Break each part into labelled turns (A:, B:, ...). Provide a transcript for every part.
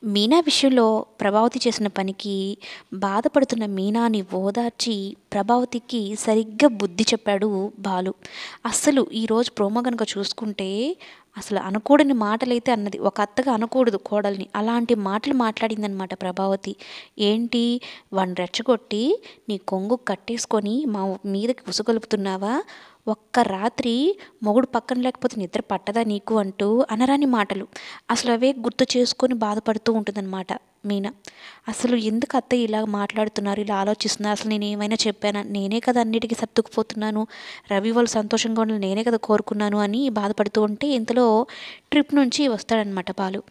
A: మీనా విషయంలో ప్రభావతి చేసిన పనికి బాధపడుతున్న మీనాని ఓదార్చి ప్రభావతికి సరిగ్గా బుద్ధి చెప్పాడు బాలు. అస్సలు ఈరోజు ప్రోమో కనుక చూసుకుంటే అసలు అనకూడని మాటలైతే అన్నది. ఒక అత్తగా అనకూడదు కోడల్ని. అలాంటి మాటలు మాట్లాడిందనమాట ప్రభావతి. ఏంటి వాడిని రెచ్చగొట్టి నీ కొంగు కట్టేసుకొని మా మీదకి ఉసుగొలుపుతున్నావా? ఒక్క రాత్రి మొగుడు పక్కన లేకపోతే నిద్ర పట్టదా నీకు అంటూ అనరాని మాటలు. అసలు అవే గుర్తు చేసుకొని బాధపడుతూ ఉంటుందన్నమాట మీనా. అసలు ఎందుకు అత్తయ్య ఇలా మాట్లాడుతున్నారు, ఇలా ఆలోచిస్తున్నారు, అసలు నేను ఏమైనా చెప్పానా? నేనే కదా అన్నిటికీ సర్దుకుపోతున్నాను, రవి వాళ్ళు సంతోషంగా ఉండాలని నేనే కదా కోరుకున్నాను అని బాధపడుతూ ఉంటే ఇంతలో ట్రిప్ నుంచి వస్తాడనమాట బాలు.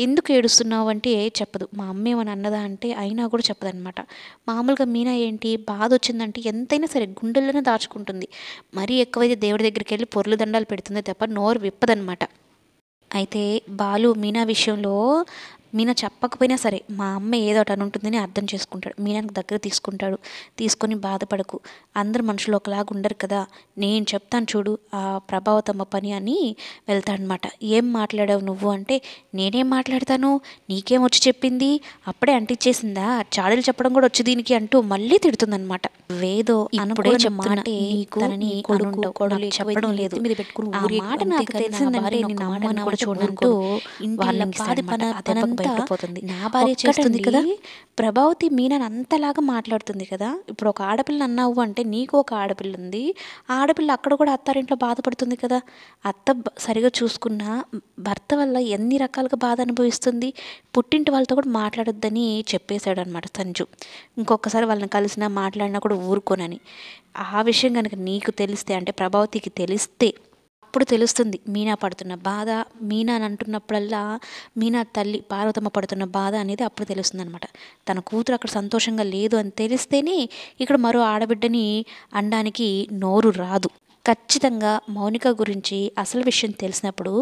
A: ఎందుకు ఏడుస్తున్నావు అంటే చెప్పదు. మా అమ్మ ఏమని అన్నదా అంటే అయినా కూడా చెప్పదనమాట. మామూలుగా మీనా ఏంటి బాధ వచ్చిందంటే ఎంతైనా సరే గుండెల్లోనే దాచుకుంటుంది. మరీ ఎక్కువైతే దేవుడి దగ్గరికి వెళ్ళి పొర్లు దండాలు పెడుతుంది తప్ప నోరు విప్పదనమాట. అయితే బాలు మీనా విషయంలో మీనా చెప్పకపోయినా సరే మా అమ్మ ఏదో ఒకటి అని ఉంటుందని అర్థం చేసుకుంటాడు. మీనాకి దగ్గర తీసుకుంటాడు. తీసుకొని బాధపడకు, అందరు మనుషులు ఒకలాగా ఉండరు కదా, నేను చెప్తాను చూడు ఆ ప్రభావతమ్మ పని అని వెళ్తాడనమాట. ఏం మాట్లాడావు నువ్వు అంటే నేనేం మాట్లాడతాను, నీకేం వచ్చి చెప్పింది, అప్పుడే అంటిచ్చేసిందా, చాడీలు చెప్పడం కూడా వచ్చి దీనికి అంటూ మళ్ళీ తిడుతుందనమాట. వేదో ఇప్పుడే చెప్తున్నా నీకు తనని కొడుకు కొడలు చెప్పడం లేదు, మీద పెట్టుకుని ఆ మాట నాకు తెలిసిందంటే నిన్న అమ్మని కూడా చూడంటూ వాళ్ళని బాధ పనంతా బయటపోతుంది. నా భార్య చేస్తుంది కదా. ప్రభావతి మీనని అంతలాగా మాట్లాడుతుంది కదా. ఇప్పుడు ఒక ఆడపిల్ల అన్నావు అంటే నీకు ఒక ఆడపిల్ల ఉంది, ఆడపిల్ల అక్కడ కూడా అత్తారింట్లో బాధపడుతుంది కదా. అత్త సరిగా చూసుకున్న భర్త వల్ల ఎన్ని రకాలుగా బాధ అనుభవిస్తుంది. పుట్టింటి వాళ్ళతో కూడా మాట్లాడొద్దని చెప్పేశాడు అనమాట సంజు. ఇంకొకసారి వాళ్ళని కలిసినా మాట్లాడినా కూడా ఊరుకోనని. ఆ విషయం కనుక నీకు తెలిస్తే అంటే ప్రభావతికి తెలిస్తే అప్పుడు తెలుస్తుంది మీనా పడుతున్న బాధ. మీనా అని అంటున్నప్పుడల్లా మీనా తల్లి పార్వతమ్మ పడుతున్న బాధ అనేది అప్పుడు తెలుస్తుంది అనమాట. తన కూతురు అక్కడ సంతోషంగా లేదు అని తెలిస్తేనే ఇక్కడ మరో ఆడబిడ్డని అనడానికి నోరు రాదు. ఖచ్చితంగా మౌనిక గురించి అసలు విషయం తెలిసినప్పుడు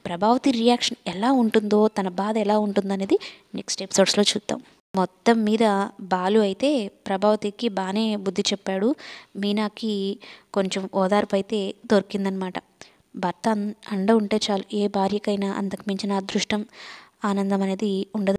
A: ప్రభావతి రియాక్షన్ ఎలా ఉంటుందో, తన బాధ ఎలా ఉంటుందో అనేది నెక్స్ట్ ఎపిసోడ్స్లో చూద్దాం. మొత్తం మీద బాలు అయితే ప్రభావతికి బాగానే బుద్ధి చెప్పాడు. మీనాకి కొంచెం ఓదార్పు అయితే దొరికిందనమాట. భర్త అండ ఉంటే చాలు ఏ భార్యకైనా అంతకు మించిన అదృష్టం ఆనందం అనేది ఉండదు.